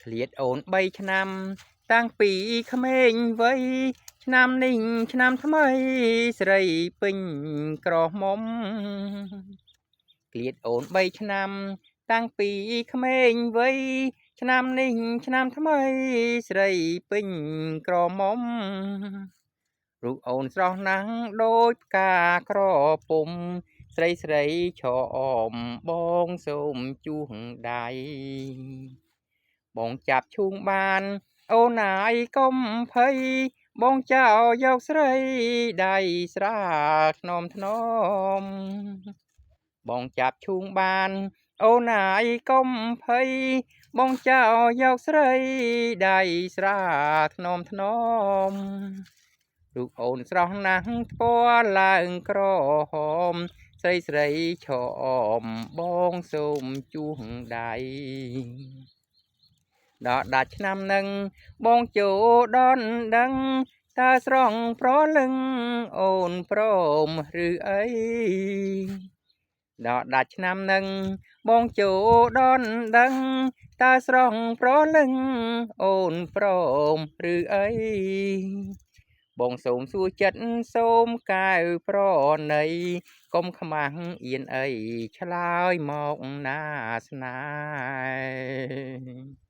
ឃ្លាតអូន3ឆ្នាំតាំងពីក្មេងវ័យឆ្នាំនេះឆ្នាំថ្មីស្រីពេញក្រមុំឃ្លាតអូន3ឆ្នាំតាំងពីក្មេងវ័យឆ្នាំនេះឆ្នាំថ្មីស្រីពេញក្រមុំរូបអូនស្រស់ណាស់ដូចផ្កាក្រពុំស្រីស្រីឈរអមបងសូមជួងដៃបងចាប់ឈូងបានអូនណាយកុំភ័យបងចោលយកស្រីដៃស្រាថ្នមថ្នមបងចាប់ឈូងបានអូនណាយកុំភ័យបងចោលយកស្រីដៃស្រាថ្នមថ្នមរូបអូនស្រស់ណាស់ថ្ពាល់ឡើងក្រហមស្រីស្រីឈរអមបងសូមជួងដៃដល់ដាច់ឆ្នាំនឹងបងចូលដនដឹងតើស្រង់ប្រលឹងអូនព្រមឬអីដល់ដាច់ឆ្នាំនឹងបងចូលដនដឹងតើស្រង់ប្រលឹងអូនព្រមឬអីបងសូមសួរចិត្តសូមកែវប្រណីកុំខ្មាំងអៀនអីឆ្លើយមកណាស្នេហ៍